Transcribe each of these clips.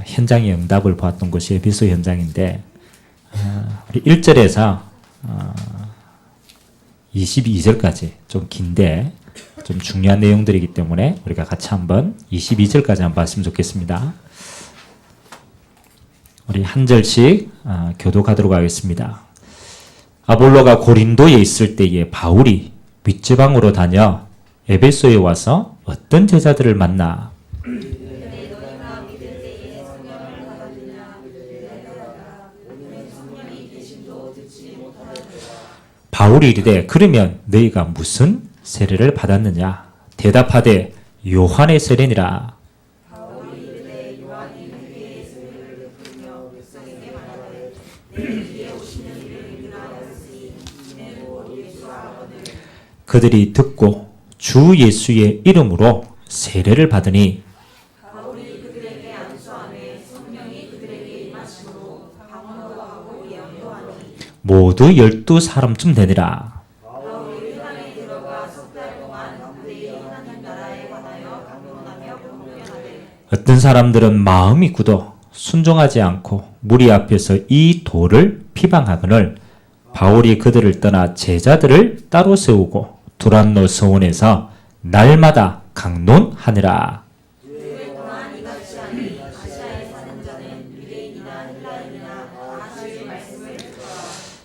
현장의 응답을 보았던 곳이 에베소 현장인데, 우리 1절에서 22절까지 좀 긴데 좀 중요한 내용들이기 때문에 우리가 같이 한번 22절까지 한번 봤으면 좋겠습니다. 우리 한 절씩 교독하도록 하겠습니다. 아볼로가 고린도에 있을 때에 바울이 윗지방으로 다녀 에베소에 와서 어떤 제자들을 만나 바울이 이르되 그러면 너희가 무슨 세례를 받았느냐? 대답하되 요한의 세례니라. 그들이 듣고 주 예수의 이름으로 세례를 받으니 모두 12사람쯤 되니라. 어떤 사람들은 마음이 굳어 순종하지 않고 무리 앞에서 이 도를 비방하거늘 바울이 그들을 떠나 제자들을 따로 세우고 두란노 서원에서 날마다 강론하니라.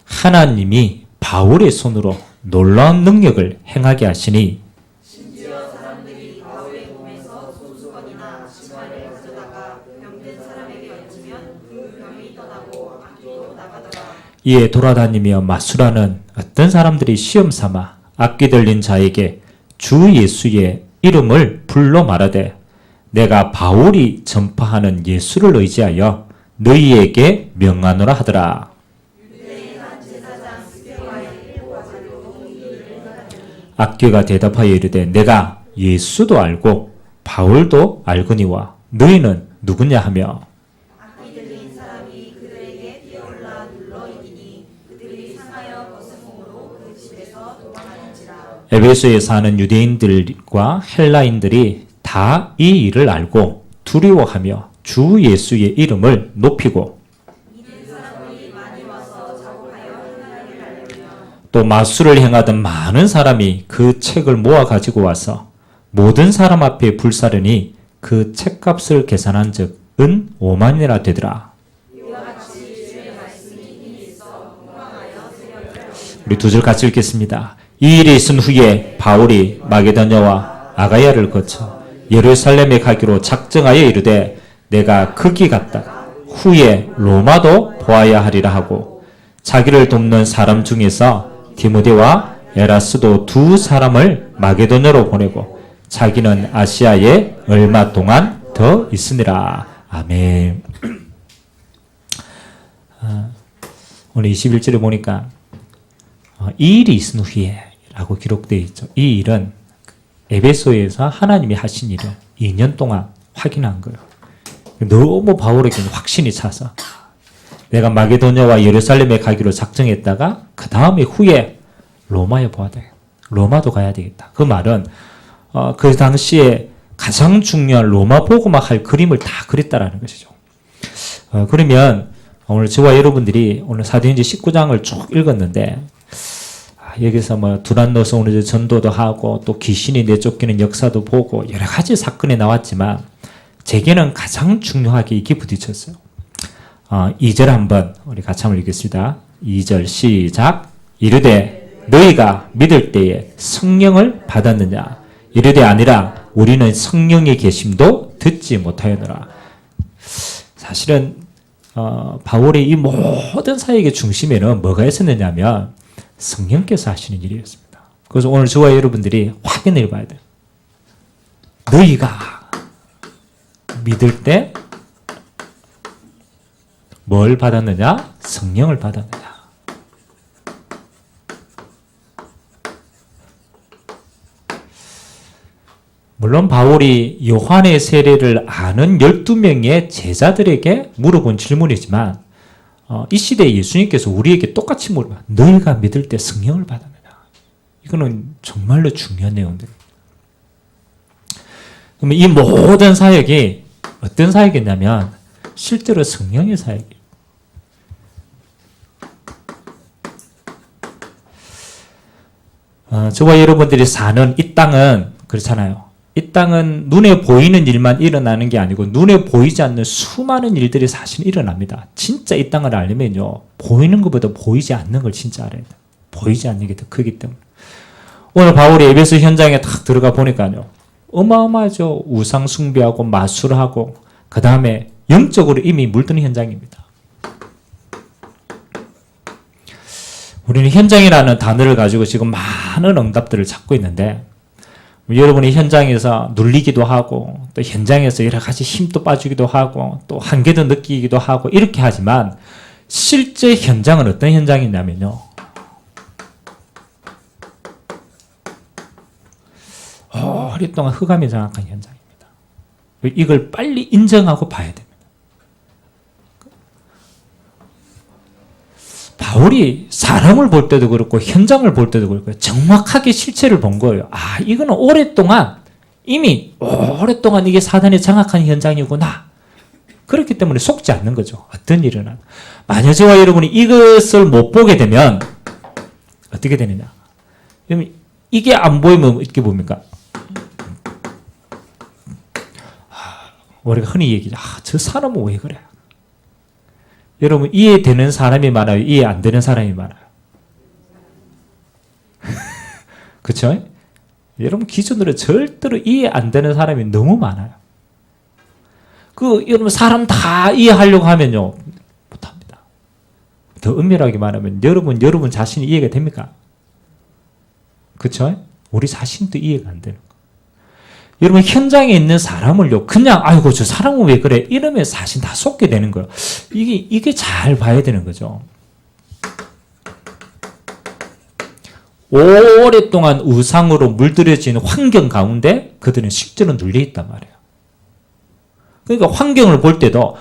하나님이 바울의 손으로 놀라운 능력을 행하게 하시니 심지어 사람들이 바울의 몸에서 손수건이나 치마를 가져다가 병든 사람에게 얹으면 그 병이 떠나고 악기도 나가더라. 이에 돌아다니며 마술하는 어떤 사람들이 시험 삼아 악기 들린 자에게 주 예수의 이름을 불러 말하되 내가 바울이 전파하는 예수를 의지하여 너희에게 명하노라 하더라. 악귀가 대답하여 이르되 내가 예수도 알고 바울도 알거니와 너희는 누구냐 하며 악기 들린 사람이 그들에게 뛰어올라 눌러 이기니 그들이 상하여 거스름으로 그 집에서 도망하는지라. 에베소에 사는 유대인들과 헬라인들이 다 이 일을 알고 두려워하며 주 예수의 이름을 높이고 또 마술을 행하던 많은 사람이 그 책을 모아 가지고 와서 모든 사람 앞에 불사르니 그 책값을 계산한 즉 은 5만이나 되더라. 우리 두 절 같이 읽겠습니다. 이 일이 있은 후에 바울이 마게도냐와 아가야를 거쳐 예루살렘에 가기로 작정하여 이르되 내가 거기 갔다가 후에 로마도 보아야 하리라 하고 자기를 돕는 사람 중에서 디모데와 에라스도 두 사람을 마게도냐로 보내고 자기는 아시아에 얼마 동안 더 있으니라. 아멘. 오늘 21절에 보니까 이 일이 있은 후에 라고 기록되어 있죠. 이 일은 에베소에서 하나님이 하신 일을 2년 동안 확인한 거예요. 너무 바울에게는 확신이 차서 내가 마게도냐와 예루살렘에 가기로 작정했다가 그 다음에 후에 로마에 보아야 되겠다. 로마도 가야 되겠다. 그 말은 그 당시에 가장 중요한 로마 복음화 할 그림을 다 그렸다라는 것이죠. 그러면 오늘 저와 여러분들이 오늘 사도행전 19장을 쭉 읽었는데 여기서 뭐 두란노 서원에서 전도도 하고 또 귀신이 내쫓기는 역사도 보고 여러 가지 사건이 나왔지만 제게는 가장 중요하게 이게 부딪혔어요. 2절 한번 우리 같이 한번 읽겠습니다. 2절 시작. 이르되 너희가 믿을 때에 성령을 받았느냐? 이르되 아니라 우리는 성령의 계심도 듣지 못하였노라. 사실은 바울의 이 모든 사역의 중심에는 뭐가 있었느냐면 성령께서 하시는 일이었습니다. 그래서 오늘 저와 여러분들이 확인해 봐야 돼요. 너희가 믿을 때 뭘 받았느냐? 성령을 받았느냐? 물론 바울이 요한의 세례를 아는 12명의 제자들에게 물어본 질문이지만 이 시대에 예수님께서 우리에게 똑같이 물어봐. 너희가 믿을 때 성령을 받았느냐? 이거는 정말로 중요한 내용들입니다. 그러면 이 모든 사역이 어떤 사역이냐면 실제로 성령의 사역이에요. 저와 여러분들이 사는 이 땅은 그렇잖아요. 이 땅은 눈에 보이는 일만 일어나는 게 아니고 눈에 보이지 않는 수많은 일들이 사실 일어납니다. 진짜 이 땅을 알려면요. 보이는 것보다 보이지 않는 걸 진짜 알아야 돼요. 보이지 않는 게 더 크기 때문에. 오늘 바울이 에베소 현장에 딱 들어가 보니까요. 어마어마하죠. 우상 숭배하고 마술하고 그 다음에 영적으로 이미 물드는 현장입니다. 우리는 현장이라는 단어를 가지고 지금 많은 응답들을 찾고 있는데 여러분이 현장에서 눌리기도 하고 또 현장에서 여러 가지 힘도 빠지기도 하고 또 한계도 느끼기도 하고 이렇게 하지만 실제 현장은 어떤 현장이냐면요. 오랫동안 흑암이 장악한 현장입니다. 이걸 빨리 인정하고 봐야 됩니다. 바울이 사람을 볼 때도 그렇고 현장을 볼 때도 그렇고 정확하게 실체를 본 거예요. 아, 이거는 이미 오랫동안 이게 사단이 장악한 현장이구나. 그렇기 때문에 속지 않는 거죠. 어떤 일은. 만약 저와 여러분이 이것을 못 보게 되면 어떻게 되느냐. 이게 안 보이면 어떻게 봅니까? 우리가 흔히 얘기하죠. 저 사람은 왜 그래? 여러분 이해되는 사람이 많아요? 이해 안 되는 사람이 많아요? 그렇죠? 여러분 기준으로 절대로 이해 안 되는 사람이 너무 많아요. 여러분 사람 다 이해하려고 하면요 못합니다. 더 엄밀하게 말하면 여러분 자신이 이해가 됩니까? 그렇죠? 우리 자신도 이해가 안 되는 거. 여러분 현장에 있는 사람을요 그냥 아이고 저 사람은 왜 그래 이러면 사실 다 속게 되는 거예요. 이게 잘 봐야 되는 거죠. 오랫동안 우상으로 물들여진 환경 가운데 그들은 실제로 눌려 있단 말이에요. 그러니까 환경을 볼 때도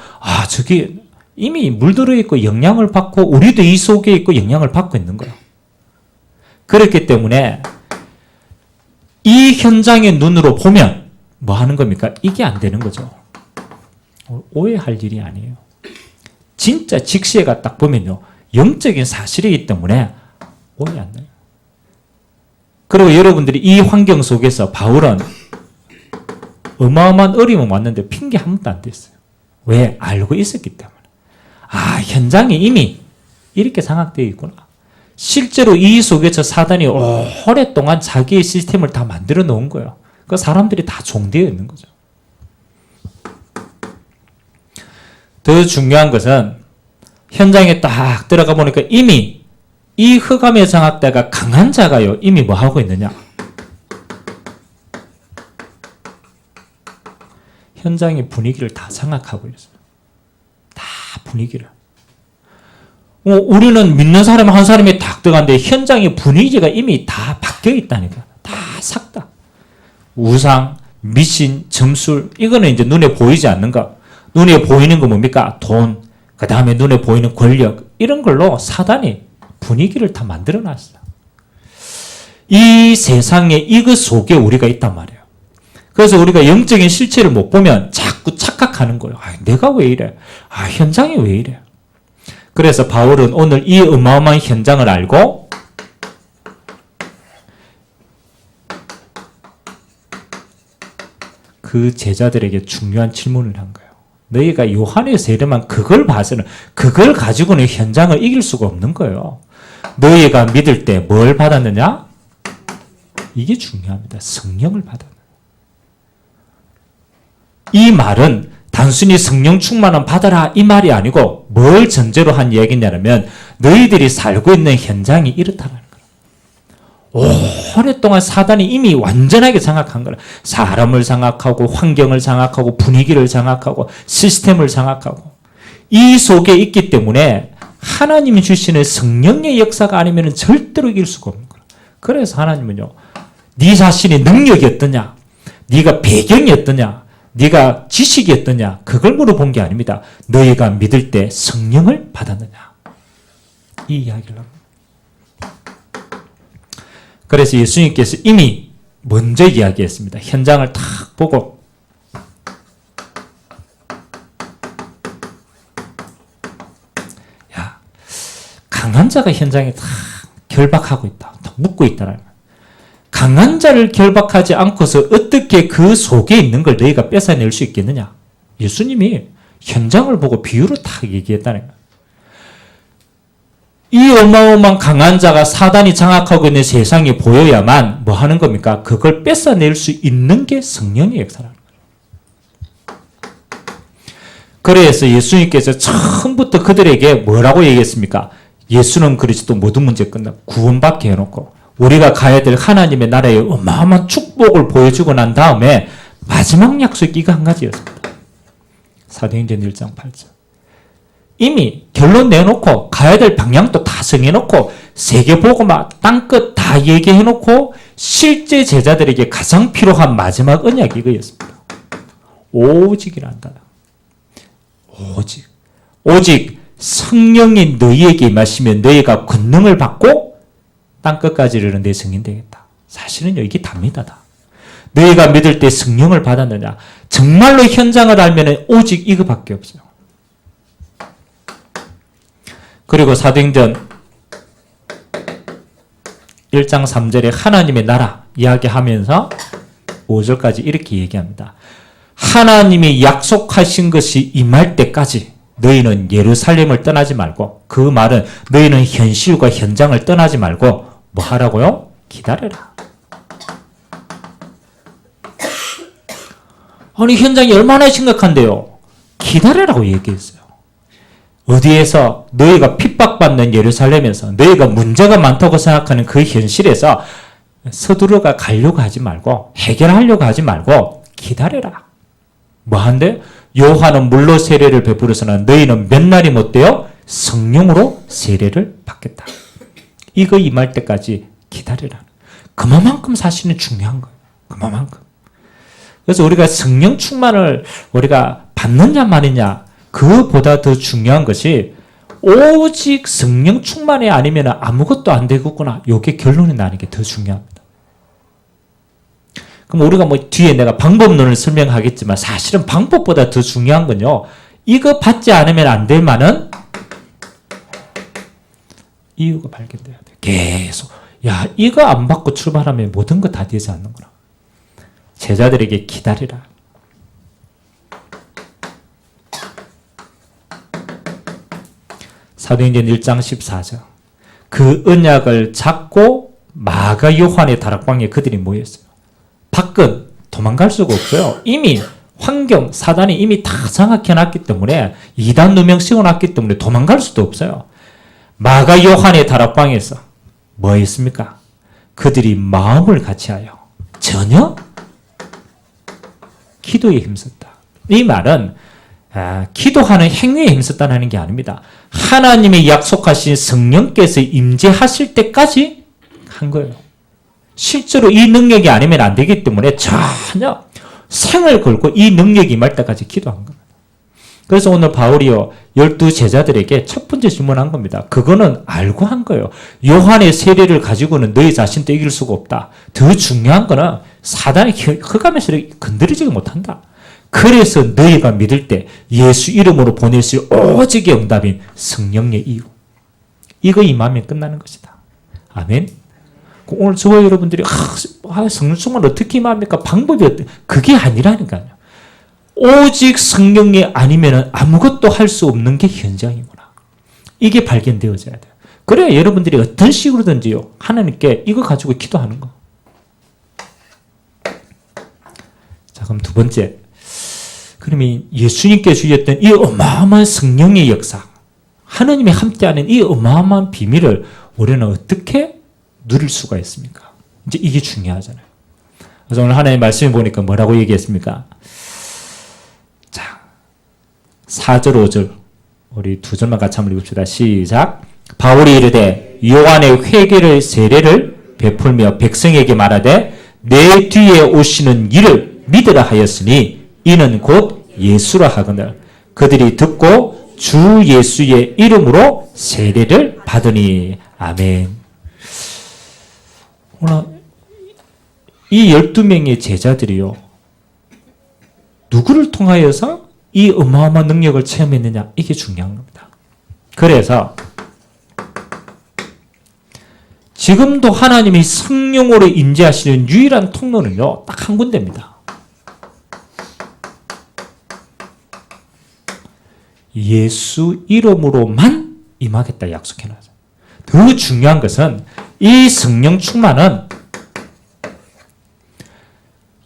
저기 이미 물들어 있고 영향을 받고 우리도 이 속에 있고 영향을 받고 있는 거예요. 그렇기 때문에 이 현장의 눈으로 보면 뭐 하는 겁니까? 이게 안 되는 거죠. 오해할 일이 아니에요. 진짜 직시해가 딱 보면요. 영적인 사실이기 때문에 오해 안 돼요. 그리고 여러분들이 이 환경 속에서 바울은 어마어마한 어려움은 왔는데 핑계 한 번도 안 됐어요. 왜? 알고 있었기 때문에. 현장이 이미 이렇게 장악되어 있구나. 실제로 이 속에서 사단이 오랫동안 자기의 시스템을 다 만들어 놓은 거예요. 그 사람들이 다 종되어 있는 거죠. 더 중요한 것은 현장에 딱 들어가 보니까 이미 이 흑암의 장악대가 강한 자가요. 이미 뭐 하고 있느냐? 현장의 분위기를 다 장악하고 있어요. 다 분위기를. 우리는 믿는 사람 한 사람이 딱 들어갔는데 현장의 분위기가 이미 다 바뀌어 있다니까. 다 싹 다. 우상, 미신, 점술 이거는 이제 눈에 보이지 않는 거. 눈에 보이는 거 뭡니까? 돈, 그 다음에 눈에 보이는 권력 이런 걸로 사단이 분위기를 다 만들어 놨어요. 이 세상에 이것 속에 우리가 있단 말이에요. 그래서 우리가 영적인 실체를 못 보면 자꾸 착각하는 거예요. 내가 왜 이래? 현장이 왜 이래? 그래서 바울은 오늘 이 어마어마한 현장을 알고 그 제자들에게 중요한 질문을 한 거예요. 너희가 요한의 세례만 그걸 봐서는 그걸 가지고는 현장을 이길 수가 없는 거예요. 너희가 믿을 때 뭘 받았느냐? 이게 중요합니다. 성령을 받았느냐. 이 말은 단순히 성령 충만은 받아라 이 말이 아니고 뭘 전제로 한 얘기냐면 너희들이 살고 있는 현장이 이렇다는 거예요. 오랫동안 사단이 이미 완전하게 장악한 거예요. 사람을 장악하고 환경을 장악하고 분위기를 장악하고 시스템을 장악하고 이 속에 있기 때문에 하나님이 주시는 성령의 역사가 아니면 절대로 이길 수가 없는 거예요. 그래서 하나님은요. 네 자신의 능력이 어떠냐? 네가 배경이 어떠냐? 네가 지식이 어떠냐? 그걸 물어본 게 아닙니다. 너희가 믿을 때 성령을 받았느냐? 이 이야기를 합니다. 그래서 예수님께서 이미 먼저 이야기했습니다. 현장을 탁 보고 강한 자가 현장에 다 결박하고 있다. 다 묶고 있다는 거예요. 강한 자를 결박하지 않고서 어떻게 그 속에 있는 걸 너희가 뺏어낼 수 있겠느냐? 예수님이 현장을 보고 비유를 딱 얘기했다는 거예요. 이 어마어마한 강한 자가 사단이 장악하고 있는 세상이 보여야만 뭐 하는 겁니까? 그걸 뺏어낼 수 있는 게 성령의 역사라는 거예요. 그래서 예수님께서 처음부터 그들에게 뭐라고 얘기했습니까? 예수는 그리스도 모든 문제 끝나고 구원받게 해놓고 우리가 가야 될 하나님의 나라의 어마어마한 축복을 보여주고 난 다음에 마지막 약속이 이거 한 가지였습니다. 사도행전 1장 8절. 이미 결론 내놓고 가야 될 방향도 다 정해놓고 세계복음화 땅끝 다 얘기해놓고 실제 제자들에게 가장 필요한 마지막 언약이 이거였습니다. 오직이란는 단어. 오직 성령이 너희에게 임하시면 너희가 권능을 받고 땅끝까지 이르는 데 승인되겠다. 사실은요, 이게 답니다. 다. 너희가 믿을 때 성령을 받았느냐? 정말로 현장을 알면 오직 이거밖에 없어요. 그리고 사도행전 1장 3절에 하나님의 나라 이야기하면서 5절까지 이렇게 얘기합니다. 하나님이 약속하신 것이 임할 때까지 너희는 예루살렘을 떠나지 말고, 그 말은 너희는 현실과 현장을 떠나지 말고 뭐 하라고요? 기다려라. 아니 현장이 얼마나 심각한데요? 기다려라고 얘기했어요. 어디에서? 너희가 핍박받는 예루살렘에서 너희가 문제가 많다고 생각하는 그 현실에서 서두르가 가려고 하지 말고 해결하려고 하지 말고 기다려라. 뭐 한데? 요한은 물로 세례를 베풀어서는 너희는 몇 날이 못 돼요? 성령으로 세례를 받겠다. 이거 임할 때까지 기다려라. 그만큼 사실은 중요한 거예요. 그만큼. 그래서 우리가 성령 충만을 우리가 받느냐 마느냐 그보다 더 중요한 것이 오직 성령 충만이 아니면 아무것도 안 되겠구나. 이게 결론이 나는 게 더 중요합니다. 그럼 우리가 뭐 뒤에 내가 방법론을 설명하겠지만 사실은 방법보다 더 중요한 건요. 이거 받지 않으면 안 될 만한 이유가 발견돼야 돼요. 계속. 야, 이거 안 받고 출발하면 모든 거 다 되지 않는구나. 제자들에게 기다리라. 사도행전 1장 14절. 그 언약을 잡고 마가 요한의 다락방에 그들이 모였어요. 밖은 도망갈 수가 없어요. 이미 환경, 사단이 이미 다 장악해놨기 때문에 이단 누명 씌워놨기 때문에 도망갈 수도 없어요. 마가 요한의 다락방에서 뭐 했습니까? 그들이 마음을 같이하여 전혀 기도에 힘썼다. 이 말은 기도하는 행위에 힘썼다는 게 아닙니다. 하나님이 약속하신 성령께서 임재하실 때까지 한 거예요. 실제로 이 능력이 아니면 안 되기 때문에 전혀 생을 걸고 이 능력이 임할 때까지 기도한 겁니다. 그래서 오늘 바울이요 12 제자들에게 첫 번째 질문한 겁니다. 그거는 알고 한 거예요. 요한의 세례를 가지고는 너희 자신도 이길 수가 없다. 더 중요한 거는 사단이 흑암에서 건드리지 못한다. 그래서 너희가 믿을 때 예수 이름으로 보내실 오직의 응답인 성령의 이유. 이거 임하면 끝나는 것이다. 아멘. 오늘 저와 여러분들이 성령 충만 어떻게 임합니까? 방법이 그게 아니라니까요. 오직 성령이 아니면 아무것도 할 수 없는 게 현장이구나. 이게 발견되어져야 돼요. 그래야 여러분들이 어떤 식으로든지요 하나님께 이거 가지고 기도하는 거. 자, 그럼 두 번째. 그러면 예수님께서 주셨던 이 어마어마한 성령의 역사, 하나님이 함께하는 이 어마어마한 비밀을 우리는 어떻게 누릴 수가 있습니까? 이제 이게 중요하잖아요. 그래서 오늘 하나님의 말씀을 보니까 뭐라고 얘기했습니까? 자, 4절, 5절. 우리 두 절만 같이 한번 읽읍시다. 시작. 바울이 이르되 요한의 회개를 세례를 베풀며 백성에게 말하되 내 뒤에 오시는 이를 믿으라 하였으니 이는 곧 예수라 하거늘 그들이 듣고 주 예수의 이름으로 세례를 받으니. 아멘. 오늘 이 12명의 제자들이요 누구를 통하여서 이 어마어마한 능력을 체험했느냐, 이게 중요한 겁니다. 그래서 지금도 하나님이 성령으로 임재하시는 유일한 통로는요, 딱 한 군데입니다. 예수 이름으로만 임하겠다 약속해놨어요. 더 중요한 것은 이 성령 충만은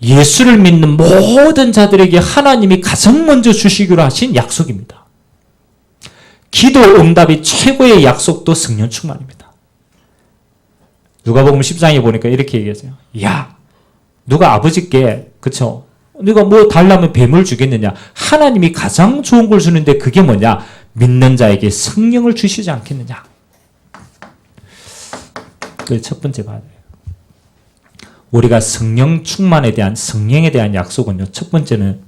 예수를 믿는 모든 자들에게 하나님이 가장 먼저 주시기로 하신 약속입니다. 기도 응답이 최고의 약속도 성령 충만입니다. 누가복음 10장에 보니까 이렇게 얘기했어요. 야, 누가 아버지께, 그쵸? 네가 뭐 달라면 뱀을 주겠느냐? 하나님이 가장 좋은 걸 주는데 그게 뭐냐? 믿는 자에게 성령을 주시지 않겠느냐? 그 첫 번째 봐야 돼요. 우리가 성령 충만에 대한, 성령에 대한 약속은요, 첫 번째는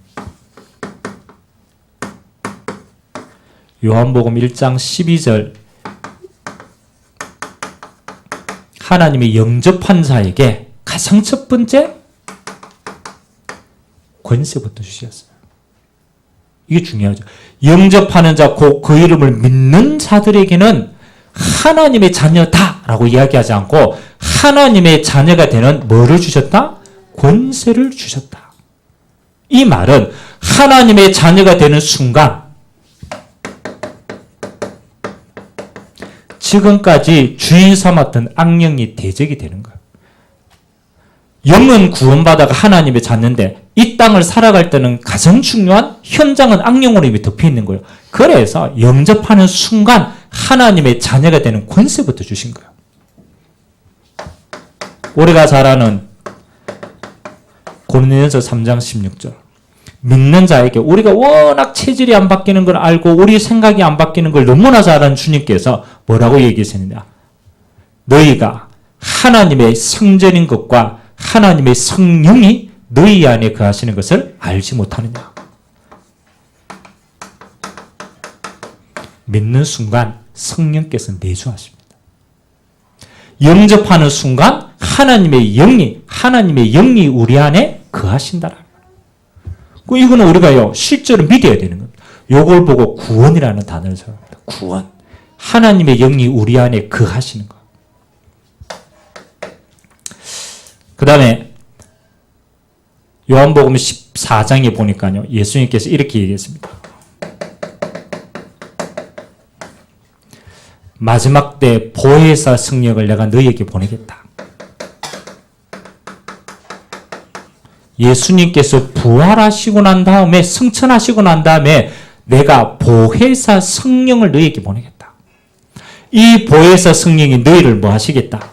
요한복음 1장 12절 하나님이 영접한 자에게 가장 첫 번째 권세부터 주셨어요. 이게 중요하죠. 영접하는 자, 그 이름을 믿는 자들에게는 하나님의 자녀다라고 이야기하지 않고 하나님의 자녀가 되는 뭐를 주셨다? 권세를 주셨다. 이 말은 하나님의 자녀가 되는 순간 지금까지 주인 삼았던 악령이 대적이 되는 거예요. 영은 구원받아가 하나님의 자녀인데 이 땅을 살아갈 때는 가장 중요한 현장은 악령으로 이미 덮여 있는 거예요. 그래서 영접하는 순간 하나님의 자녀가 되는 권세부터 주신 거예요. 우리가 잘 아는 고린도전서 3장 16절 믿는 자에게 우리가 워낙 체질이 안 바뀌는 걸 알고 우리 생각이 안 바뀌는 걸 너무나 잘 아는 주님께서 뭐라고 얘기하시느냐. 너희가 하나님의 성전인 것과 하나님의 성령이 너희 안에 거하시는 것을 알지 못하느냐. 믿는 순간 성령께서 내주하십니다. 영접하는 순간 하나님의 영이 우리 안에 거하신다라는 거예요. 이거는 우리가요, 실제로 믿어야 되는 겁니다. 요걸 보고 구원이라는 단어를 사용합니다. 구원. 하나님의 영이 우리 안에 거하시는 거. 그 다음에 요한복음 14장에 보니까요, 예수님께서 이렇게 얘기했습니다. 마지막 때 보혜사 성령을 내가 너희에게 보내겠다. 예수님께서 부활하시고 난 다음에, 승천하시고 난 다음에 내가 보혜사 성령을 너희에게 보내겠다. 이 보혜사 성령이 너희를 뭐 하시겠다?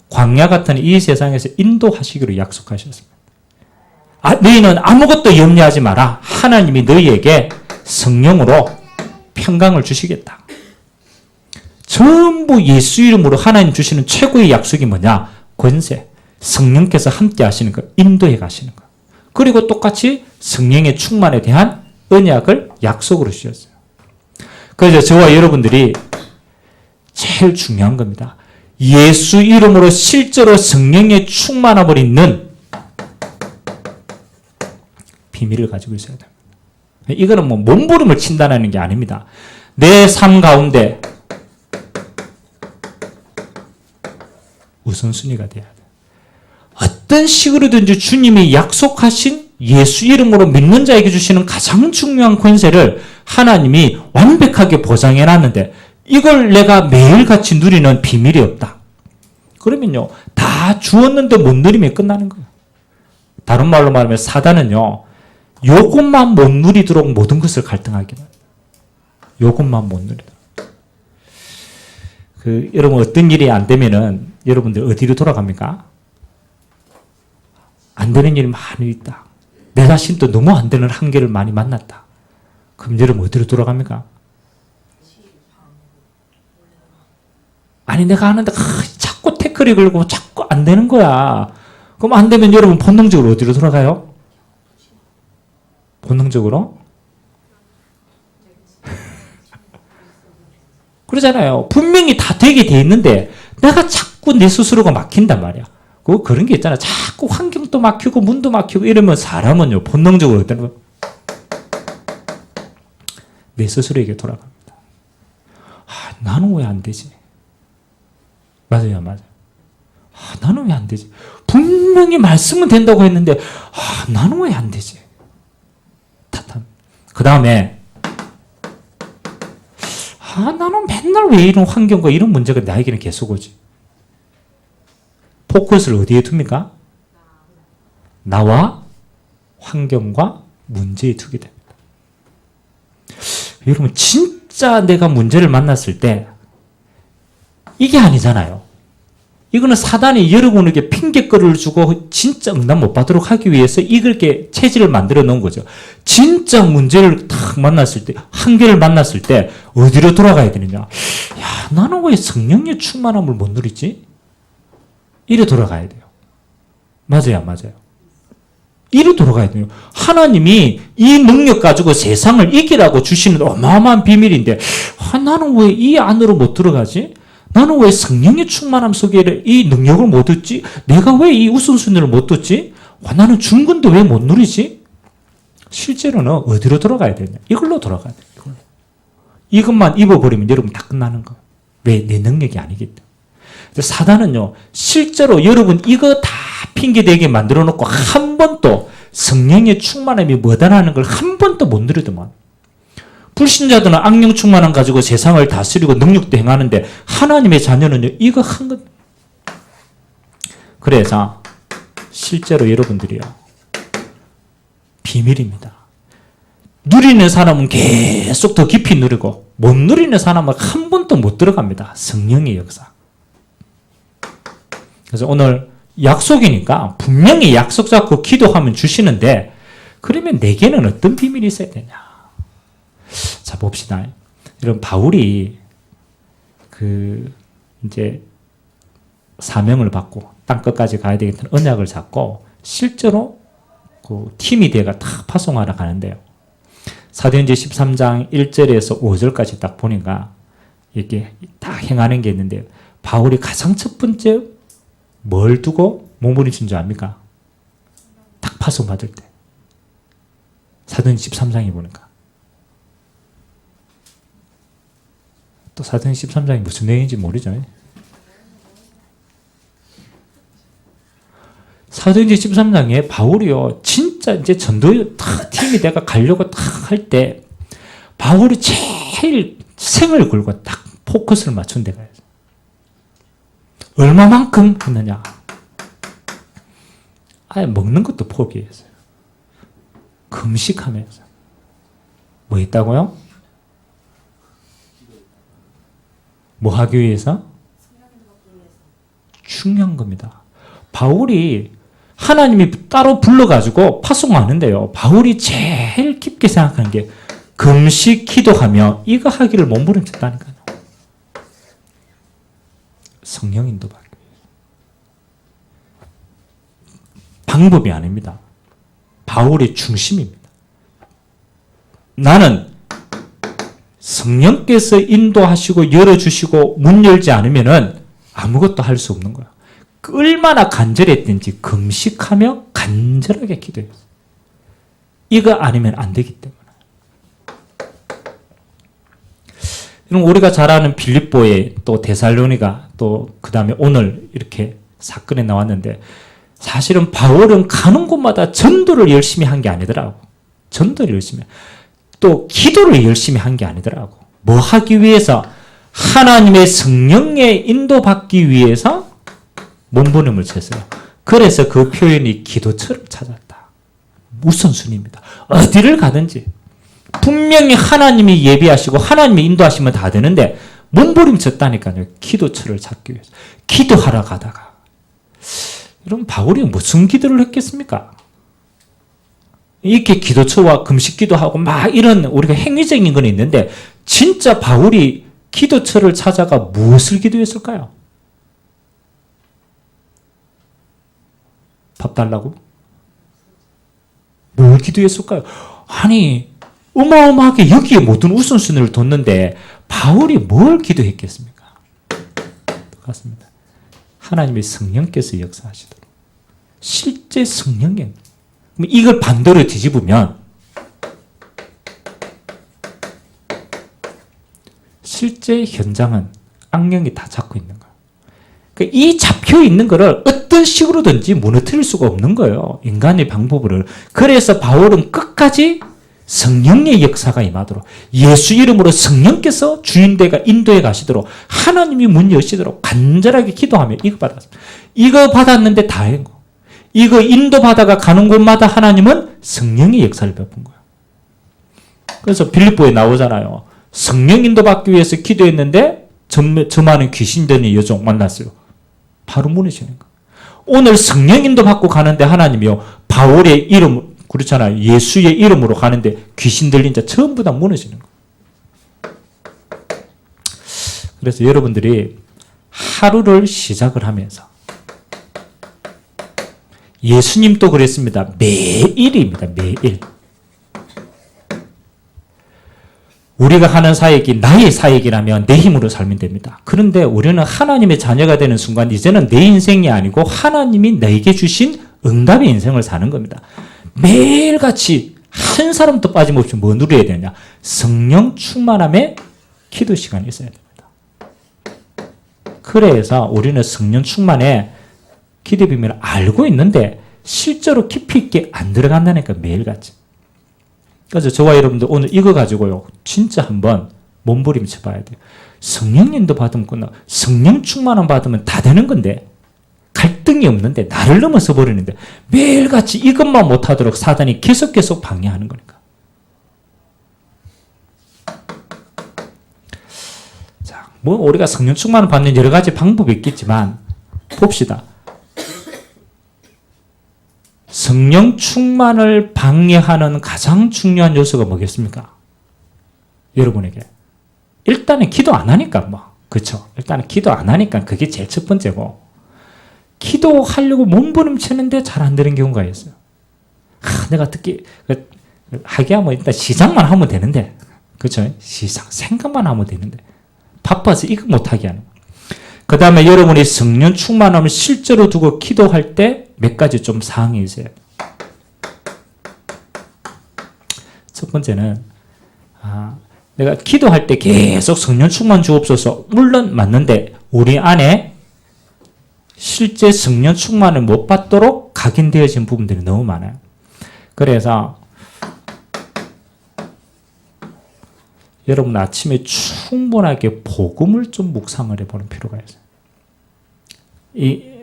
광야 같은 이 세상에서 인도하시기로 약속하셨습니다. 너희는 아무것도 염려하지 마라. 하나님이 너희에게 성령으로 평강을 주시겠다. 전부 예수 이름으로 하나님 주시는 최고의 약속이 뭐냐? 권세. 성령께서 함께 하시는 거, 인도해 가시는 거. 그리고 똑같이 성령의 충만에 대한 언약을 약속으로 주셨어요. 그래서 저와 여러분들이 제일 중요한 겁니다. 예수 이름으로 실제로 성령의 충만함을 있는 비밀을 가지고 있어야 됩니다. 이거는 뭐 몸부림을 친다는 게 아닙니다. 내 삶 가운데 우선순위가 돼야 돼. 어떤 식으로든지 주님이 약속하신 예수 이름으로 믿는 자에게 주시는 가장 중요한 권세를 하나님이 완벽하게 보장해 놨는데 이걸 내가 매일같이 누리는 비밀이 없다. 그러면요, 다 주었는데 못 누리면 끝나는 거예요. 다른 말로 말하면 사단은요, 요것만 못 누리도록 모든 것을 갈등하게 해요. 요것만 못 누리도록. 여러분 어떤 일이 안 되면은 여러분들 어디로 돌아갑니까? 안 되는 일이 많이 있다. 내 자신도 너무 안 되는 한계를 많이 만났다. 그럼 여러분 어디로 돌아갑니까? 아니 내가 하는데 자꾸 태클이 걸고 자꾸 안 되는 거야. 그럼 안 되면 여러분 본능적으로 어디로 돌아가요? 본능적으로? 그러잖아요. 분명히 다 되게 돼 있는데 내가 자꾸 내 스스로가 막힌단 말이야. 그런 게 있잖아. 자꾸 환경도 막히고 문도 막히고 이러면 사람은요, 본능적으로 어떤 거? 내 스스로에게 돌아갑니다. 나는 왜 안 되지? 맞아요. 맞아요, 맞아요. 나는 왜 안 되지? 분명히 말씀은 된다고 했는데, 나는 왜 안 되지? 그 다음에, 나는 맨날 왜 이런 환경과 이런 문제가 나에게는 계속 오지? 포커스를 어디에 둡니까? 나와 환경과 문제에 두게 됩니다. 여러분, 진짜 내가 문제를 만났을 때, 이게 아니잖아요. 이거는 사단이 여러분에게 핑계거리를 주고 진짜 응답 못 받도록 하기 위해서 이렇게 체질을 만들어 놓은 거죠. 진짜 문제를 딱 만났을 때, 한계를 만났을 때 어디로 돌아가야 되느냐. 야, 나는 왜 성령의 충만함을 못 누리지? 이래 돌아가야 돼요. 맞아요, 맞아요. 이래 돌아가야 돼요. 하나님이 이 능력 가지고 세상을 이기라고 주시는 어마어마한 비밀인데, 나는 왜 이 안으로 못 들어가지? 나는 왜 성령의 충만함 속에 이 능력을 못 얻지? 내가 왜 이 우선순위를 못 얻지? 나는 중근도 왜 못 누리지? 실제로는 어디로 돌아가야 되냐? 이걸로 돌아가야 돼요. 이걸로. 이것만 입어버리면 여러분 다 끝나는 거예요. 왜? 내 능력이 아니기 때문에. 사단은요, 실제로 여러분 이거 다 핑계대게 만들어 놓고 한 번도 성령의 충만함이 뭐다라는 걸 한 번도 못 누리더만. 불신자들은 악령 충만함 가지고 세상을 다스리고 능력도 행하는데 하나님의 자녀는요, 이거 한 것. 그래서 실제로 여러분들이요, 비밀입니다. 누리는 사람은 계속 더 깊이 누리고 못 누리는 사람은 한 번도 못 들어갑니다. 성령의 역사. 그래서 오늘 약속이니까 분명히 약속 잡고 기도하면 주시는데, 그러면 내게는 어떤 비밀이 있어야 되냐? 자, 봅시다. 여러분, 바울이 이제 사명을 받고 땅 끝까지 가야 되겠다는 언약을 잡고 실제로 팀이 돼가 딱 파송하러 가는데요. 사도행전 13장 1절에서 5절까지 딱 보니까 이렇게 딱 행하는 게 있는데, 바울이 가장 첫 번째 뭘 두고 몸부림친 줄 압니까? 딱 파송 받을 때. 사도행전 13장에 보니까. 또 사도행전 13장이 무슨 내용인지 모르죠. 사도행전 13장에 바울이요, 진짜 이제 전도에 딱 팀이 내가 가려고 딱 할 때, 바울이 제일 생을 걸고 딱 포커스를 맞춘 데가 있어요. 얼마만큼 했느냐? 아예 먹는 것도 포기했어요. 금식하면서. 뭐 했다고요? 뭐 하기 위해서? 중요한 겁니다. 바울이 하나님이 따로 불러가지고 파송하는데요, 바울이 제일 깊게 생각하는 게 금식 기도하며 이거 하기를 몸부림쳤다니까요. 성령 인도받기 위해서. 방법이 아닙니다. 바울의 중심입니다. 나는 성령께서 인도하시고 열어주시고 문 열지 않으면 아무것도 할 수 없는 거야. 얼마나 간절했든지 금식하며 간절하게 기도했어요. 이거 아니면 안 되기 때문에. 우리가 잘 아는 빌립보에 또 데살로니가 또 그 다음에 오늘 이렇게 사건에 나왔는데, 사실은 바울은 가는 곳마다 전도를 열심히 한 게 아니더라고. 전도를 열심히. 또 기도를 열심히 한 게 아니더라고. 뭐 하기 위해서? 하나님의 성령의 인도받기 위해서 몸부림을 쳤어요. 그래서 그 표현이 기도처를 찾았다. 우선순위입니다. 어디를 가든지 분명히 하나님이 예비하시고 하나님이 인도하시면 다 되는데 몸부림 쳤다니까요. 기도처를 찾기 위해서. 기도하러 가다가. 여러분, 바울이 무슨 기도를 했겠습니까? 이렇게 기도처와 금식기도 하고 막 이런 우리가 행위적인 건 있는데, 진짜 바울이 기도처를 찾아가 무엇을 기도했을까요? 밥 달라고? 뭘 기도했을까요? 아니, 어마어마하게 여기에 모든 우선순위를 뒀는데 바울이 뭘 기도했겠습니까? 똑같습니다. 하나님의 성령께서 역사하시도록. 실제 성령의. 이걸 반대로 뒤집으면 실제 현장은 악령이 다 잡고 있는 거예요. 그러니까 이 잡혀 있는 거를 어떤 식으로든지 무너뜨릴 수가 없는 거예요. 인간의 방법으로. 그래서 바울은 끝까지 성령의 역사가 임하도록, 예수 이름으로 성령께서 주인되가 인도해 가시도록, 하나님이 문 여시도록 간절하게 기도하며 이거 받았습니다. 이거 받았는데 다행인 거. 이거 인도받아가 가는 곳마다 하나님은 성령의 역사를 베푼 거예요. 그래서 빌립보에 나오잖아요. 성령 인도받기 위해서 기도했는데 저만은 귀신 들린 여종 만났어요. 바로 무너지는 거예요. 오늘 성령 인도받고 가는데 하나님이요, 바울의 이름, 그렇잖아요. 예수의 이름으로 가는데 귀신 들린 자 전부 다 무너지는 거예요. 그래서 여러분들이 하루를 시작을 하면서, 예수님도 그랬습니다. 매일입니다. 매일. 우리가 하는 사역이 나의 사역이라면 내 힘으로 살면 됩니다. 그런데 우리는 하나님의 자녀가 되는 순간 이제는 내 인생이 아니고 하나님이 내게 주신 응답의 인생을 사는 겁니다. 매일같이 한 사람도 빠짐없이 뭐 누려야 되냐? 성령 충만함의 기도 시간이 있어야 됩니다. 그래서 우리는 성령 충만의 기도 비밀을 알고 있는데 실제로 깊이 있게 안 들어간다니까, 매일같이. 그래서 저와 여러분들 오늘 이거 가지고요, 진짜 한번 몸부림쳐 봐야 돼요. 성령님도 받으면 끝나. 성령 충만함 받으면 다 되는 건데, 갈등이 없는데, 나를 넘어서 버리는데, 매일같이 이것만 못하도록 사단이 계속 방해하는 거니까. 자, 뭐 우리가 성령 충만을 받는 여러 가지 방법이 있겠지만 봅시다. 성령 충만을 방해하는 가장 중요한 요소가 뭐겠습니까? 여러분에게. 일단은 기도 안 하니까 그렇죠? 일단은 기도 안 하니까 그게 제일 첫 번째고, 기도하려고 몸부림치는데 잘 안 되는 경우가 있어요. 내가 특히 하게 하면 일단 시작만 하면 되는데, 그렇죠? 시작 생각만 하면 되는데 바빠서 이거 못하게 하는 거예요. 그 다음에 여러분이 성령 충만함을 실제로 두고 기도할 때 몇 가지 좀 사항이 있어요. 첫 번째는 내가 기도할 때 계속 성령 충만 주옵소서, 물론 맞는데 우리 안에 실제 성령 충만을 못 받도록 각인되어진 부분들이 너무 많아요. 그래서 여러분 아침에 충분하게 복음을 좀 묵상을 해보는 필요가 있어요.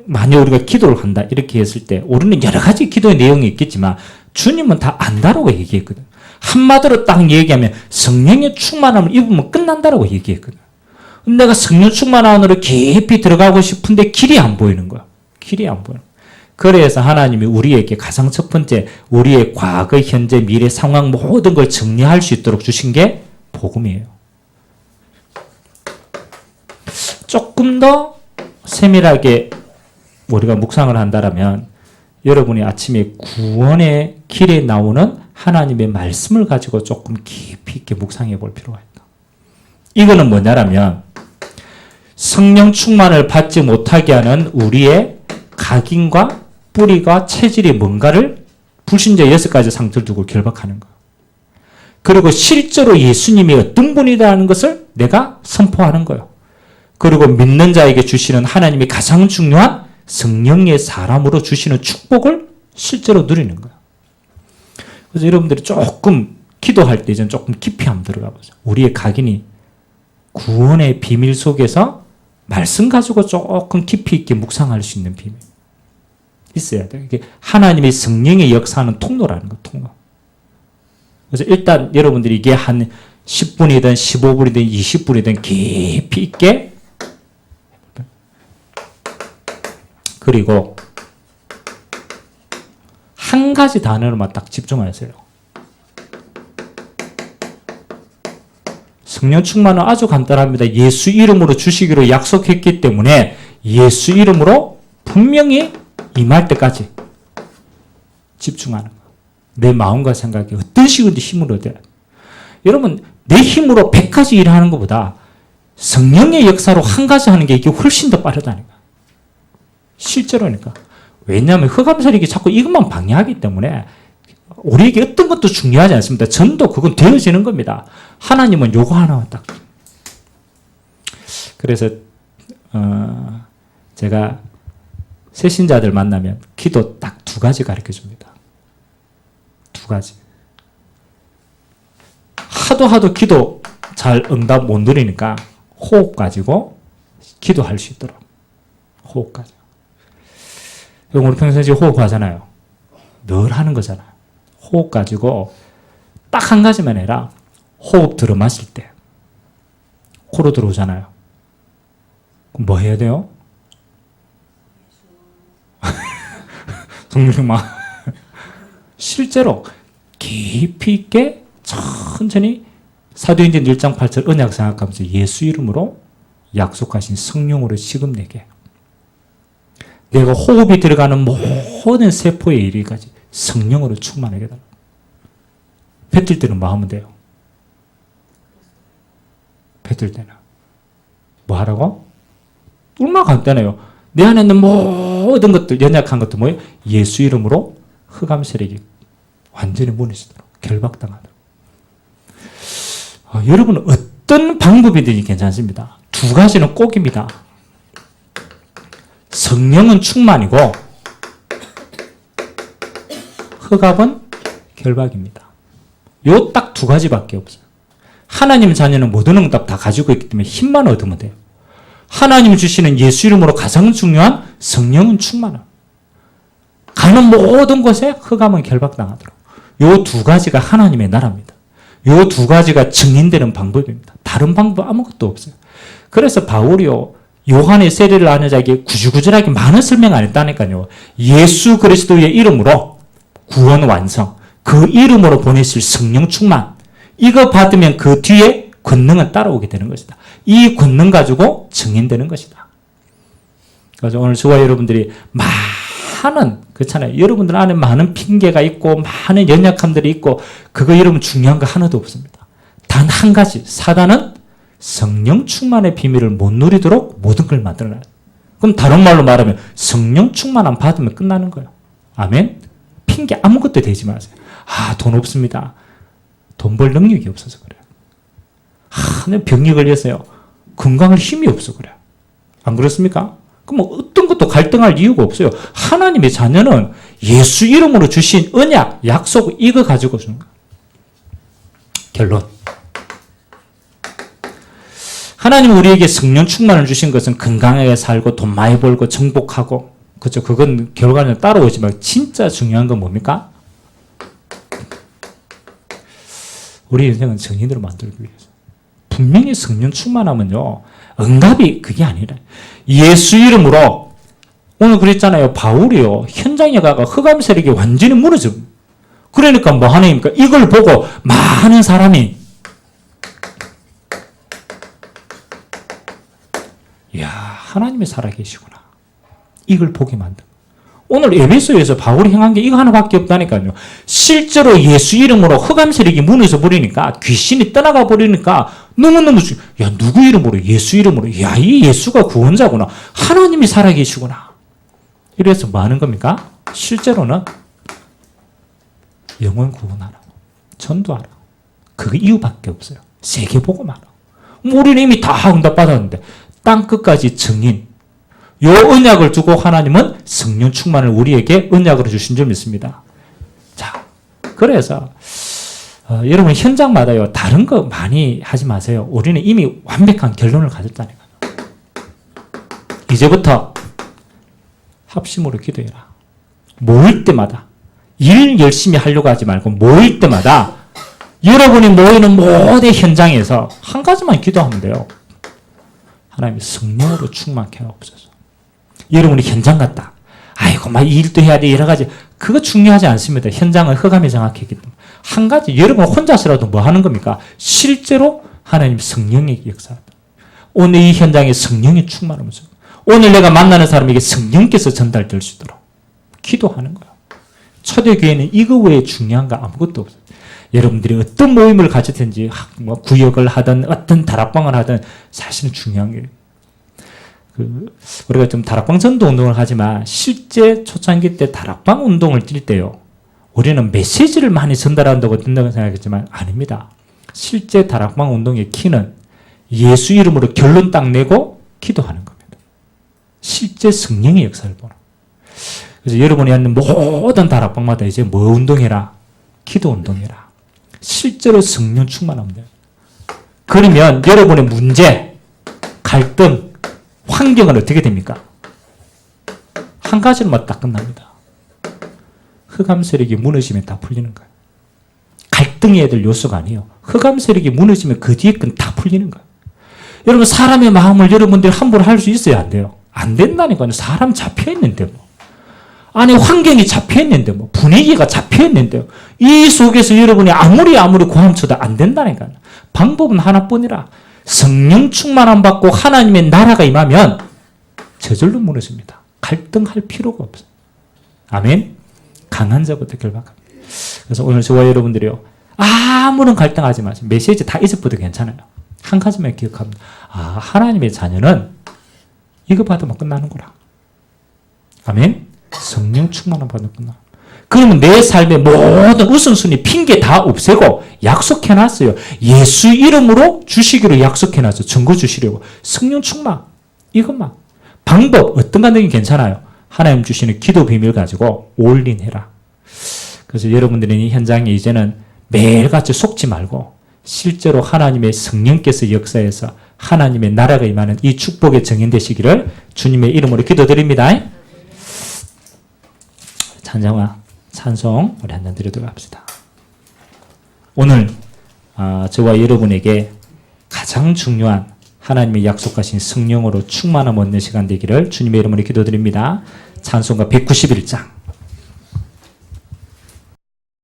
만약 우리가 기도를 한다 이렇게 했을 때 우리는 여러 가지 기도의 내용이 있겠지만 주님은 다 안다라고 얘기했거든. 한마디로 딱 얘기하면 성령의 충만함을 입으면 끝난다라고 얘기했거든. 내가 성령 충만 안으로 깊이 들어가고 싶은데 길이 안 보이는 거야. 길이 안 보이는 거야. 그래서 하나님이 우리에게 가장 첫 번째, 우리의 과거, 현재, 미래 상황 모든 걸 정리할 수 있도록 주신 게 복음이에요. 조금 더 세밀하게 우리가 묵상을 한다면 여러분이 아침에 구원의 길에 나오는 하나님의 말씀을 가지고 조금 깊이 있게 묵상해 볼 필요가 있다. 이거는 뭐냐면 성령 충만을 받지 못하게 하는 우리의 각인과 뿌리가 체질이 뭔가를 불신자 6가지 상태를 두고 결박하는 거예요. 그리고 실제로 예수님이 어떤 분이라는 것을 내가 선포하는 거예요. 그리고 믿는 자에게 주시는 하나님이 가장 중요한 성령의 사람으로 주시는 축복을 실제로 누리는 거예요. 그래서 여러분들이 조금 기도할 때 이제 조금 깊이 한번 들어가 보죠. 우리의 각인이 구원의 비밀 속에서 말씀 가지고 조금 깊이 있게 묵상할 수 있는 비밀 있어야 돼요. 이게 하나님의 성령의 역사하는 통로라는 거, 통로. 그래서 일단 여러분들이 이게 한 10분이든 15분이든 20분이든 깊이 있게, 그리고 한 가지 단어로만 딱 집중하세요. 성령 충만은 아주 간단합니다. 예수 이름으로 주시기로 약속했기 때문에 예수 이름으로 분명히 임할 때까지 집중하는 거예요. 내 마음과 생각이 어떤 식으로 힘을 얻어야 돼요. 여러분, 내 힘으로 100가지 일을 하는 것보다 성령의 역사로 한 가지 하는 게 이게 훨씬 더 빠르다니까. 실제로니까. 왜냐하면 흑암세력이 자꾸 이것만 방해하기 때문에 우리에게 어떤 것도 중요하지 않습니다. 전도 그건 되어지는 겁니다. 하나님은 요거 하나만 딱. 그래서 제가 새신자들 만나면 기도 딱 두 가지 가르쳐 줍니다. 두 가지. 하도 기도 잘 응답 못 누리니까 호흡 가지고 기도할 수 있도록. 호흡 가지고. 우리 평소에 호흡 하잖아요. 늘 하는 거잖아요. 호흡 가지고 딱 한 가지만 해라. 호흡 들어 마실 때 코로 들어오잖아요. 그럼 뭐 해야 돼요? 동료형 막 실제로 깊이 있게 천천히 사도행전 1장 8절 언약 생각하면서 예수 이름으로 약속하신 성령으로 시급내게 내가 호흡이 들어가는 모든 세포에 이르기까지 성령으로 충만하게 해달라. 뱉을 때는 뭐 하면 돼요? 뱉을 때는 뭐 하라고? 얼마나 간단해요. 내 안에 있는 모든 것들, 연약한 것들 뭐예요? 예수 이름으로 흑암 세력이 완전히 무너지도록, 결박당하도록. 여러분은 어떤 방법이든지 괜찮습니다. 두 가지는 꼭입니다. 성령은 충만이고 흑암은 결박입니다. 요 딱 두 가지밖에 없어요. 하나님 자녀는 모든 응답 다 가지고 있기 때문에 힘만 얻으면 돼요. 하나님 주시는 예수 이름으로 가장 중요한 성령은 충만함. 가는 모든 곳에 흑암은 결박당하도록. 요 두 가지가 하나님의 나라입니다. 요 두 가지가 증인되는 방법입니다. 다른 방법 아무것도 없어요. 그래서 바울이요, 요한의 세례를 하는 자에게 구질구질하게 많은 설명 안 했다니까요. 예수 그리스도의 이름으로 구원 완성, 그 이름으로 보내실 성령 충만, 이거 받으면 그 뒤에 권능은 따라오게 되는 것이다. 이 권능 가지고 증인되는 것이다. 그래서 오늘 저와 여러분들이 많은, 그렇잖아요. 여러분들 안에 많은 핑계가 있고 많은 연약함들이 있고 그거 여러분 중요한 거 하나도 없습니다. 단 한 가지, 사단은 성령 충만의 비밀을 못 누리도록 모든 걸 만들어놔요. 그럼 다른 말로 말하면 성령 충만함 받으면 끝나는 거예요. 아멘? 핑계 아무것도 대지 마세요. 돈 없습니다. 돈 벌 능력이 없어서 그래요. 내 병이 걸렸어요. 건강할 힘이 없어 그래요. 안 그렇습니까? 그럼 어떤 것도 갈등할 이유가 없어요. 하나님의 자녀는 예수 이름으로 주신 언약, 약속 이거 가지고 주는 거예요. 결론. 하나님은 우리에게 성령 충만을 주신 것은 건강하게 살고 돈 많이 벌고 정복하고, 그렇죠? 그건 결과는 따라오지만 진짜 중요한 건 뭡니까? 우리 인생은 정인으로 만들기 위해서. 분명히 성령 충만하면요, 응답이 그게 아니라 예수 이름으로, 오늘 그랬잖아요. 바울이요, 현장에 가가 흑암 세력이 완전히 무너져. 그러니까 뭐 하나입니까? 이걸 보고 많은 사람이, 이야, 하나님이 살아계시구나, 이걸 보게 만든. 오늘 에베소에서 바울이 행한 게 이거 하나밖에 없다니까요. 실제로 예수 이름으로 흑암 세력이 무너져 버리니까, 귀신이 떠나가 버리니까 너무너무, 야, 누구 이름으로? 예수 이름으로. 야, 이 예수가 구원자구나. 하나님이 살아계시구나. 이래서 뭐 하는 겁니까? 실제로는 영혼 구원하라고, 전도하라고. 그 이유밖에 없어요. 세계복음하라고. 우리는 이미 다 응답 받았는데 땅 끝까지 증인. 요 언약을 두고 하나님은 성령 충만을 우리에게 언약으로 주신 줄 믿습니다. 자, 그래서 여러분 현장마다요, 다른 거 많이 하지 마세요. 우리는 이미 완벽한 결론을 가졌다니까요. 이제부터 합심으로 기도해라. 모일 때마다 일 열심히 하려고 하지 말고 모일 때마다 여러분이 모이는 모든 현장에서 한 가지만 기도하면 돼요. 하나님 성령으로 충만케 하옵소서. 여러분이 현장 갔다. 아이고, 막 일도 해야 돼. 여러 가지. 그거 중요하지 않습니다. 현장은 흑암이 정확했기 때문에. 한 가지, 여러분 혼자서라도 뭐 하는 겁니까? 실제로 하나님 성령의 역사다. 오늘 이 현장에 성령이 충만하면서, 오늘 내가 만나는 사람에게 성령께서 전달될 수 있도록 기도하는 거예요. 초대교회는 이거 외에 중요한 거 아무것도 없어요. 여러분들이 어떤 모임을 가졌든지, 뭐 구역을 하든 어떤 다락방을 하든 사실은 중요한 게, 우리가 좀 다락방 전도 운동을 하지만 실제 초창기 때 다락방 운동을 뛸 때요, 우리는 메시지를 많이 전달한다고 뜬다고 생각했지만 아닙니다. 실제 다락방 운동의 키는 예수 이름으로 결론 딱 내고 기도하는 겁니다. 실제 성령의 역사를 보는. 그래서 여러분이 하는 모든 다락방마다 이제 뭐 운동해라? 기도 운동해라. 실제로 성령 충만하면 돼요. 그러면 여러분의 문제, 갈등, 환경은 어떻게 됩니까? 한 가지로만 딱 끝납니다. 흑암 세력이 무너지면 다 풀리는 거예요. 갈등해야 될 요소가 아니에요. 흑암 세력이 무너지면 그 뒤에 건 다 풀리는 거예요. 여러분 사람의 마음을 여러분들이 함부로 할 수 있어야 안 돼요. 안 된다니까요. 사람 잡혀있는데 뭐. 아니 환경이 잡혀있는데 뭐. 분위기가 잡혀있는데요. 이 속에서 여러분이 아무리 고함쳐도 안 된다니까요. 방법은 하나뿐이라. 성령 충만함 받고 하나님의 나라가 임하면 저절로 무너집니다. 갈등할 필요가 없어요. 아멘. 강한 자부터 결박합니다. 그래서 오늘 저와 여러분들이요. 아무런 갈등하지 마세요. 메시지 다 잊어버려도 괜찮아요. 한 가지만 기억합니다. 아, 하나님의 자녀는 이거 받으면 끝나는구나. 아멘. 성령 충만함 받으면 끝나. 그러면 내 삶의 모든 우선순위 핑계 다 없애고 약속해놨어요. 예수 이름으로 주시기로 약속해놨어요. 증거 주시려고. 성령 충만. 이것만. 방법 어떤 가능이 괜찮아요. 하나님 주시는 기도 비밀 가지고 올인해라. 그래서 여러분들이 이 현장에 이제는 매일같이 속지 말고 실제로 하나님의 성령께서 역사해서 하나님의 나라가 임하는 이 축복의 정인되시기를 주님의 이름으로 기도드립니다. 찬송 우리 한 잔 드리도록 합시다. 오늘 저와 여러분에게 가장 중요한 하나님의 약속하신 성령으로 충만함 얻는 시간 되기를 주님의 이름으로 기도드립니다. 찬송가 191장